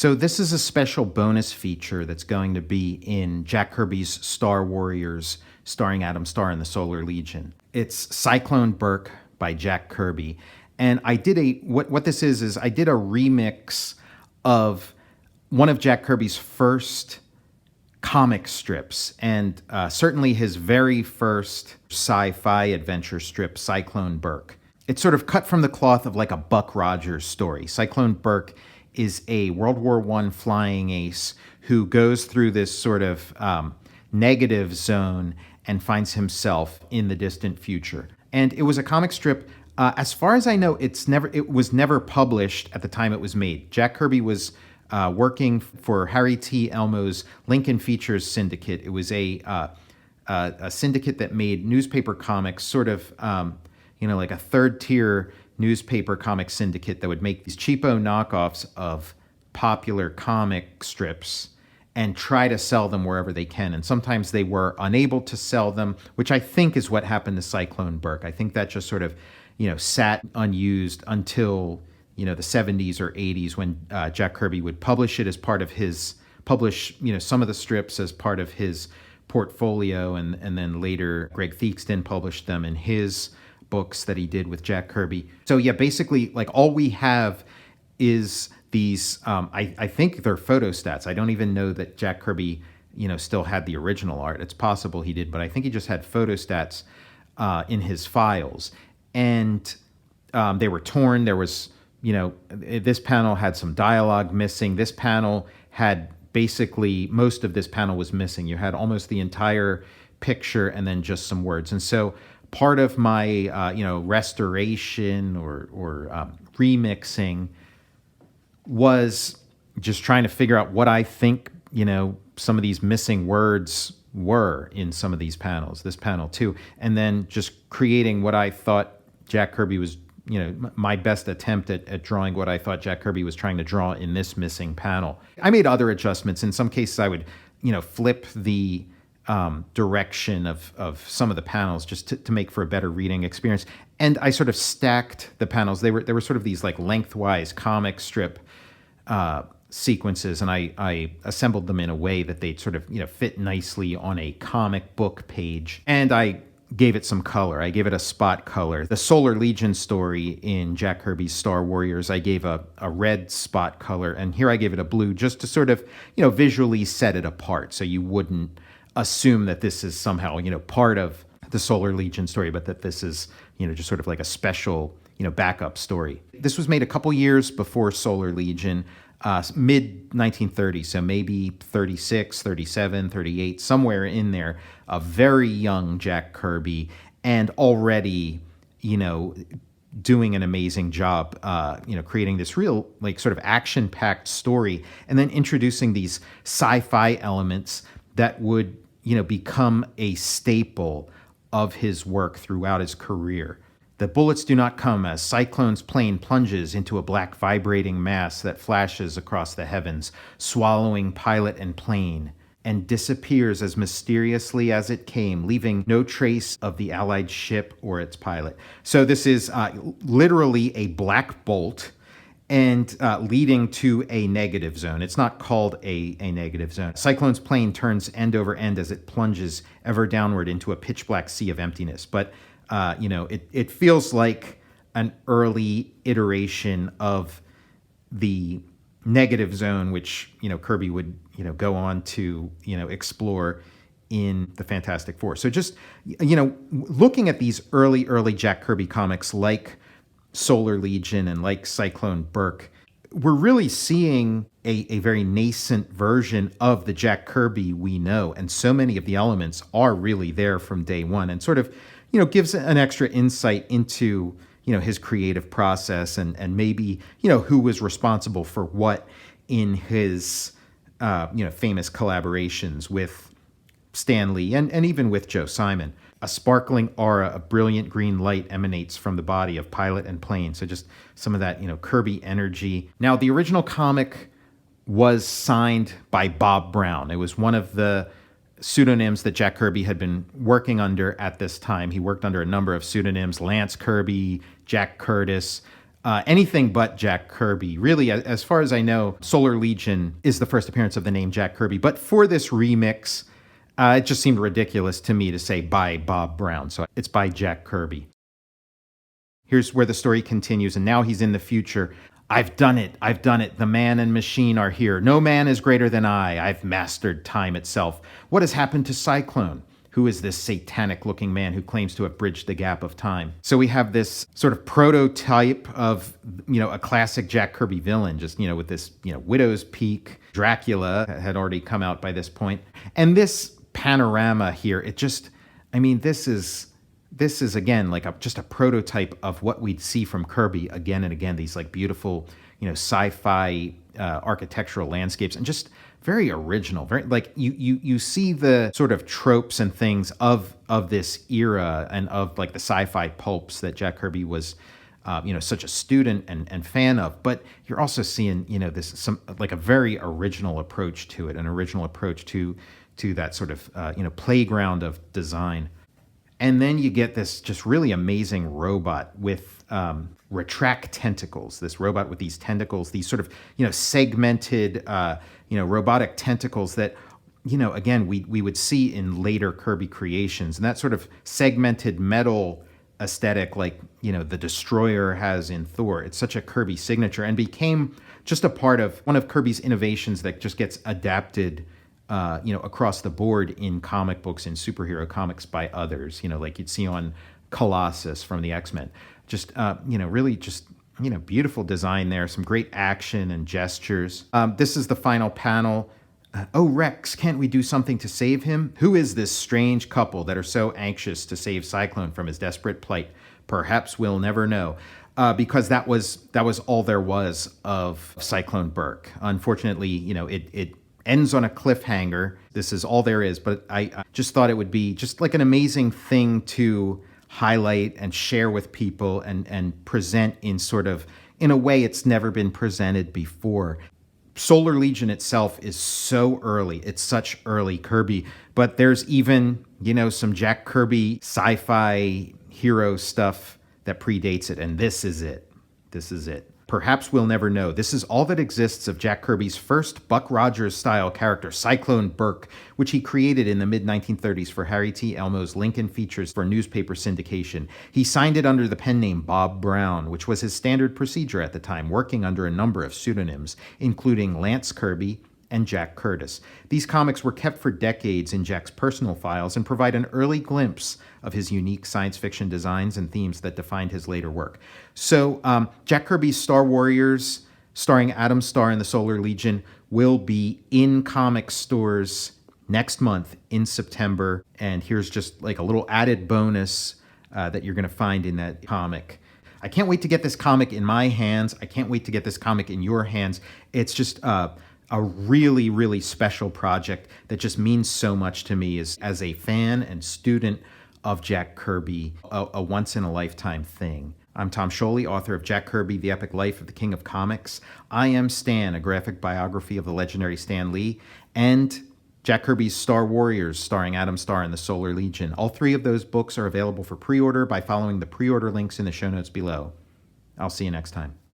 So this is a special bonus feature that's going to be in Jack Kirby's Star Warriors, starring Adam Starr and the Solar Legion. It's Cyclone Burke by Jack Kirby. And I did what this is I did a remix of one of Jack Kirby's first comic strips, and certainly his very first sci-fi adventure strip, Cyclone Burke. It's sort of cut from the cloth of like a Buck Rogers story. Cyclone Burke is a World War I flying ace who goes through this sort of negative zone and finds himself in the distant future. And it was a comic strip. As far as I know, it was never published at the time it was made. Jack Kirby was working for Harry T. Elmo's Lincoln Features Syndicate. It was a syndicate that made newspaper comics, sort of, like a third-tier newspaper comic syndicate that would make these cheapo knockoffs of popular comic strips and try to sell them wherever they can. And sometimes they were unable to sell them, which I think is what happened to Cyclone Burke. I think that just sort of, sat unused until the 70s or 80s when Jack Kirby would publish it as part of his, some of the strips as part of his portfolio. And then later Greg Theakston published them in his books that he did with Jack Kirby. So yeah, basically like all we have is these, I think they're photostats. I don't even know that Jack Kirby, still had the original art. It's possible he did, but I think he just had photostats in his files. And they were torn. There was, this panel had some dialogue missing. This panel had basically, most of this panel was missing. You had almost the entire picture and then just some words. And so part of my, restoration or remixing was just trying to figure out what I think, some of these missing words were in some of these panels, this panel too. And then just creating what I thought Jack Kirby was, my best attempt at drawing what I thought Jack Kirby was trying to draw in this missing panel. I made other adjustments. In some cases, I would, flip the direction of some of the panels just to make for a better reading experience. And I sort of stacked the panels. They were sort of these like lengthwise comic strip sequences, and I assembled them in a way that they'd sort of, fit nicely on a comic book page. And I gave it some color. I gave it a spot color. The Solar Legion story in Jack Kirby's Star Warriors, I gave a red spot color, and here I gave it a blue just to sort of, visually set it apart so you wouldn't assume that this is somehow, part of the Solar Legion story, but that this is, just sort of like a special, backup story. This was made a couple years before Solar Legion, mid 1930s, so maybe 36, 37, 38, somewhere in there. A very young Jack Kirby, and already, doing an amazing job, creating this real, like, sort of action-packed story, and then introducing these sci-fi elements that would, become a staple of his work throughout his career. The bullets do not come as Cyclone's plane plunges into a black vibrating mass that flashes across the heavens, swallowing pilot and plane, and disappears as mysteriously as it came, leaving no trace of the Allied ship or its pilot. So this is literally a black bolt and leading to a negative zone. It's not called a negative zone. Cyclone's plane turns end over end as it plunges ever downward into a pitch black sea of emptiness. But it feels like an early iteration of the negative zone, which, Kirby would, go on to, explore in the Fantastic Four. So just, looking at these early Jack Kirby comics like Solar Legion and like Cyclone Burke, we're really seeing a very nascent version of the Jack Kirby we know. And so many of the elements are really there from day one, and sort of, gives an extra insight into, his creative process and maybe, who was responsible for what in his, famous collaborations with Stan Lee and even with Joe Simon. A sparkling aura of brilliant green light emanates from the body of pilot and plane. So just some of that, Kirby energy. Now, the original comic was signed by Bob Brown. It was one of the pseudonyms that Jack Kirby had been working under at this time. He worked under a number of pseudonyms: Lance Kirby, Jack Curtis. anything but Jack Kirby. Really, as far as I know, Solar Legion is the first appearance of the name Jack Kirby. But for this remix, it just seemed ridiculous to me to say by Bob Brown. So it's by Jack Kirby. Here's where the story continues, and now he's in the future. I've done it. I've done it. The man and machine are here. No man is greater than I. I've mastered time itself. What has happened to Cyclone? Who is this satanic-looking man who claims to have bridged the gap of time? So we have this sort of prototype of, a classic Jack Kirby villain, just, with this, Widow's Peak. Dracula had already come out by this point. And this panorama here, this is again like just a prototype of what we'd see from Kirby again and again. These like beautiful, sci-fi architectural landscapes, and just very original. Very like you see the sort of tropes and things of this era and of like the sci-fi pulps that Jack Kirby was, such a student and fan of. But you're also seeing, some like a very original approach to it, an original approach to that sort of playground of design. And then you get this just really amazing robot with retract tentacles. This robot with these tentacles, these sort of segmented robotic tentacles that again we would see in later Kirby creations, and that sort of segmented metal aesthetic, like the Destroyer has in Thor. It's such a Kirby signature, and became just a part of one of Kirby's innovations that just gets adapted across the board in comic books and superhero comics by others, like you'd see on Colossus from the X-Men. Just, really just, beautiful design there, some great action and gestures. This is the final panel. Oh, Rex, can't we do something to save him? Who is this strange couple that are so anxious to save Cyclone from his desperate plight? Perhaps we'll never know. Because that was all there was of Cyclone Burke. Unfortunately, it ends on a cliffhanger. This is all there is, but I just thought it would be just like an amazing thing to highlight and share with people and present in a way it's never been presented before. Solar Legion itself is so early. It's such early Kirby, but there's even, some Jack Kirby sci-fi hero stuff that predates it, and this is it. This is it. Perhaps we'll never know. This is all that exists of Jack Kirby's first Buck Rogers-style character, Cyclone Burke, which he created in the mid-1930s for Harry T. Elmo's Lincoln Features for newspaper syndication. He signed it under the pen name Bob Brown, which was his standard procedure at the time, working under a number of pseudonyms, including Lance Kirby and Jack Curtis. These comics were kept for decades in Jack's personal files and provide an early glimpse of his unique science fiction designs and themes that defined his later work. So Jack Kirby's Star Warriors, starring Adam Starr and the Solar Legion, will be in comic stores next month in September. And here's just like a little added bonus that you're going to find in that comic. I can't wait to get this comic in my hands. I can't wait to get this comic in your hands. It's just a really, really special project that just means so much to me as a fan and student of Jack Kirby, a once-in-a-lifetime thing. I'm Tom Scioli, author of Jack Kirby, The Epic Life of the King of Comics. I Am Stan, a graphic biography of the legendary Stan Lee, and Jack Kirby's Star Warriors, starring Adam Starr and the Solar Legion. All three of those books are available for pre-order by following the pre-order links in the show notes below. I'll see you next time.